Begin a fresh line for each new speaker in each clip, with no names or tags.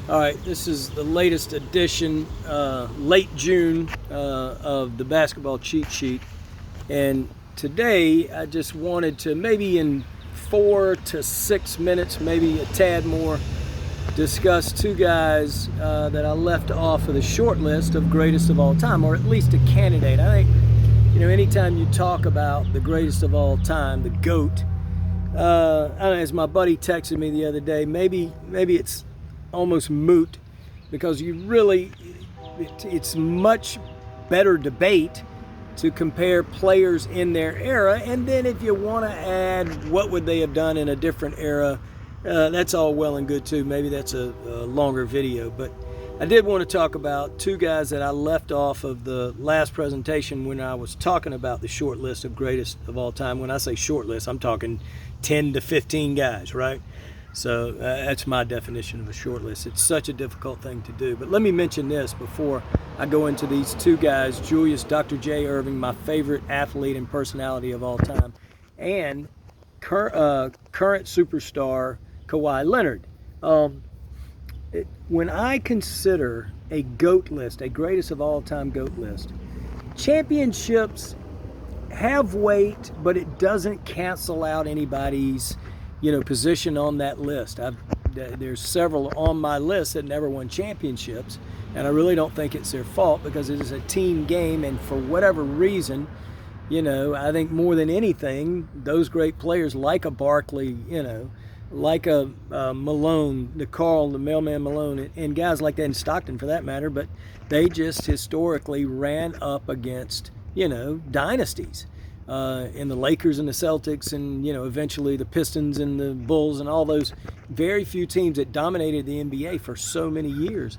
All right, this is the latest edition, late June, of the basketball cheat sheet. And today I just wanted to, maybe in 4 to 6 minutes, maybe a tad more, discuss two guys that I left off of the short list of greatest of all time, or at least a candidate. I think, anytime you talk about the greatest of all time, the GOAT, I don't know, as my buddy texted me the other day, maybe it's almost moot, because it's much better debate to compare players in their era, and then if you want to add what would they have done in a different era, that's all well and good too. Maybe that's a longer video, but I did want to talk about two guys that I left off of the last presentation when I was talking about the short list of greatest of all time. When I say short list, I'm talking 10 to 15 guys, right? So that's my definition of a short list. It's such a difficult thing to do. But let me mention this before I go into these two guys: Julius Dr. J. Irving, my favorite athlete and personality of all time, and current superstar Kawhi Leonard. When I consider a GOAT list, a greatest of all time GOAT list, championships have weight, but it doesn't cancel out anybody's position on that list. There's several on my list that never won championships, and I really don't think it's their fault, because it is a team game, and for whatever reason, I think more than anything, those great players like a Barkley, like a Malone, the mailman Malone, and guys like that in Stockton for that matter, but they just historically ran up against, dynasties. In the Lakers and the Celtics, and eventually the Pistons and the Bulls, and all those very few teams that dominated the NBA for so many years,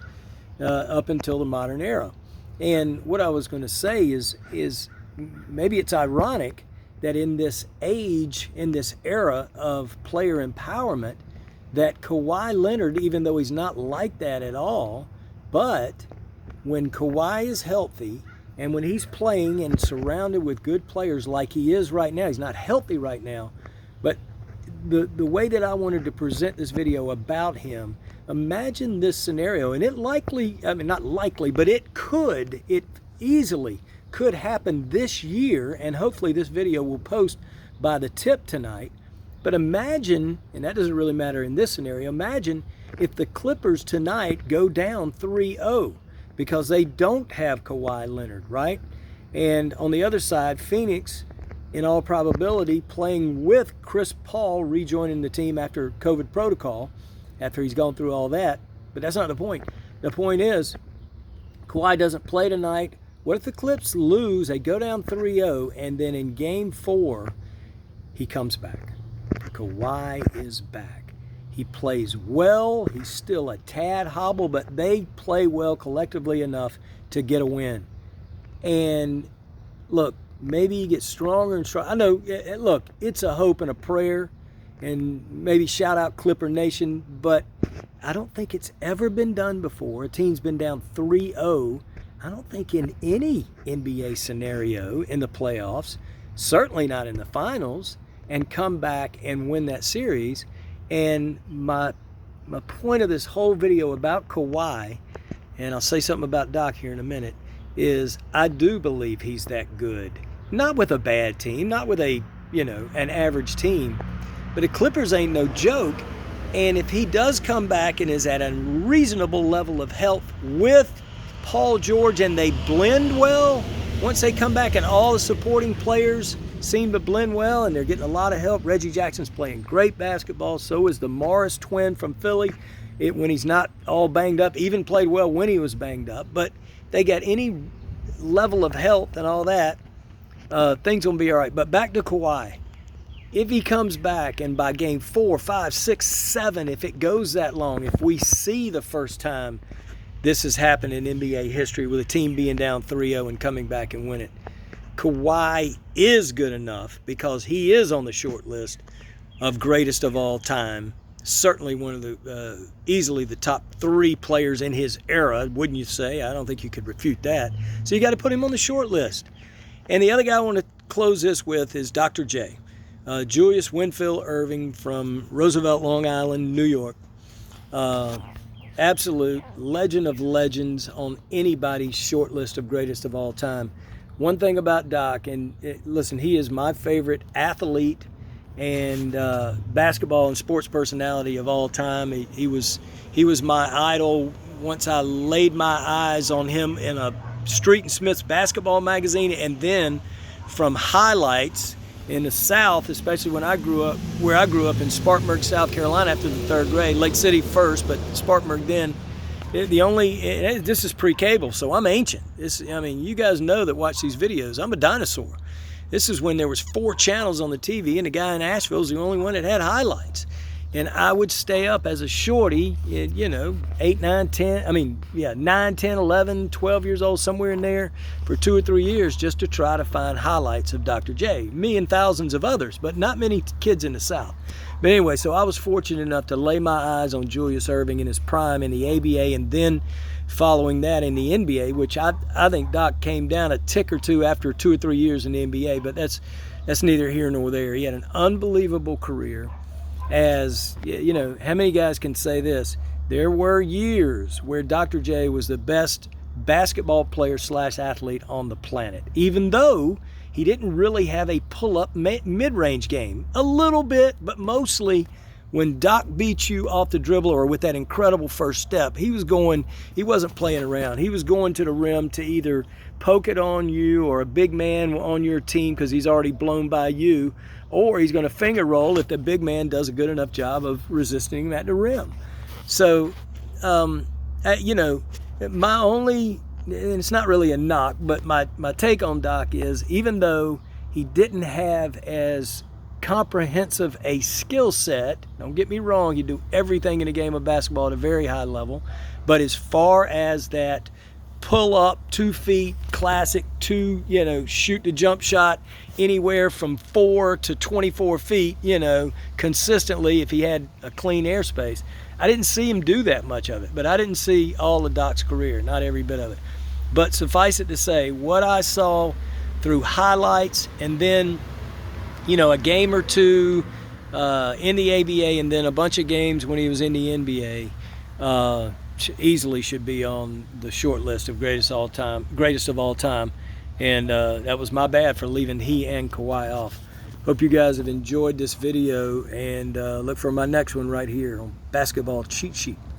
up until the modern era. And what I was going to say is maybe it's ironic that in this age, in this era of player empowerment, that Kawhi Leonard, even though he's not like that at all, but when Kawhi is healthy, and when he's playing and surrounded with good players like he is right now, he's not healthy right now, but the way that I wanted to present this video about him, imagine this scenario, and it easily could happen this year, and hopefully this video will post by the tip tonight. But imagine, and that doesn't really matter in this scenario, imagine if the Clippers tonight go down 3-0. Because they don't have Kawhi Leonard, right? And on the other side, Phoenix, in all probability, playing with Chris Paul rejoining the team after COVID protocol, after he's gone through all that. But that's not the point. The point is, Kawhi doesn't play tonight. What if the Clips lose, they go down 3-0, and then in Game 4, he comes back? Kawhi is back. He plays well. He's still a tad hobble, but they play well collectively enough to get a win. And look, maybe he gets stronger and stronger. I know, look, it's a hope and a prayer, and maybe shout out Clipper Nation, but I don't think it's ever been done before. A team's been down 3-0. I don't think in any NBA scenario in the playoffs, certainly not in the finals, and come back and win that series. And my point of this whole video about Kawhi, and I'll say something about Doc here in a minute, is I do believe he's that good. Not with a bad team, not with an average team, but the Clippers ain't no joke. And if he does come back and is at a reasonable level of health with Paul George, and they blend well, once they come back and all the supporting players seem to blend well, and they're getting a lot of help. Reggie Jackson's playing great basketball. So is the Morris twin from Philly. When he's not all banged up, even played well when he was banged up. But they got any level of health and all that, things will be all right. But back to Kawhi. If he comes back, and by Game 4, 5, 6, 7, if it goes that long, if we see the first time this has happened in NBA history with a team being down 3-0 and coming back and win it, Kawhi is good enough, because he is on the short list of greatest of all time. Certainly one of the easily the top 3 players in his era, wouldn't you say? I don't think you could refute that. So you got to put him on the short list. And the other guy I want to close this with is Dr. J. Julius Winfield Irving from Roosevelt, Long Island, New York. absolute legend of legends on anybody's short list of greatest of all time. One thing about Doc, and listen, he is my favorite athlete and basketball and sports personality of all time. He was my idol once I laid my eyes on him in a Street and Smith's basketball magazine, and then from highlights in the South, especially when I grew up, where I grew up in Spartanburg, South Carolina after the 3rd grade, Lake City first, but Spartanburg then. This is pre-cable, so I'm ancient. You guys know that watch these videos. I'm a dinosaur. This is when there was 4 channels on the TV, and the guy in Asheville was the only one that had highlights. And I would stay up as a shorty, 8, 9, 10, 9, 10, 11, 12 years old, somewhere in there, for 2 or 3 years just to try to find highlights of Dr. J. Me and thousands of others, but not many kids in the South. But anyway, so I was fortunate enough to lay my eyes on Julius Erving in his prime in the ABA, and then following that in the NBA, which I think Doc came down a tick or two after 2 or 3 years in the NBA, but that's neither here nor there. He had an unbelievable career. As how many guys can say this? There were years where Dr. J was the best basketball player / athlete on the planet, even though he didn't really have a pull-up mid-range game. A little bit, but mostly when Doc beat you off the dribble or with that incredible first step, he wasn't playing around. He was going to the rim to either poke it on you or a big man on your team because he's already blown by you, or he's going to finger roll if the big man does a good enough job of resisting him at the rim. So, my only, and it's not really a knock, but my take on Doc is, even though he didn't have as comprehensive a skill set, don't get me wrong, he do everything in a game of basketball at a very high level, but as far as that pull up 2 feet classic shoot the jump shot anywhere from 4 to 24 feet, consistently if he had a clean airspace, I didn't see him do that much of it. But I didn't see all of Doc's career, not every bit of it. But suffice it to say, what I saw through highlights and then a game or two in the ABA, and then a bunch of games when he was in the NBA, easily should be on the short list of greatest of all time. And that was my bad for leaving he and Kawhi off. Hope you guys have enjoyed this video, and look for my next one right here on Basketball Cheat Sheet.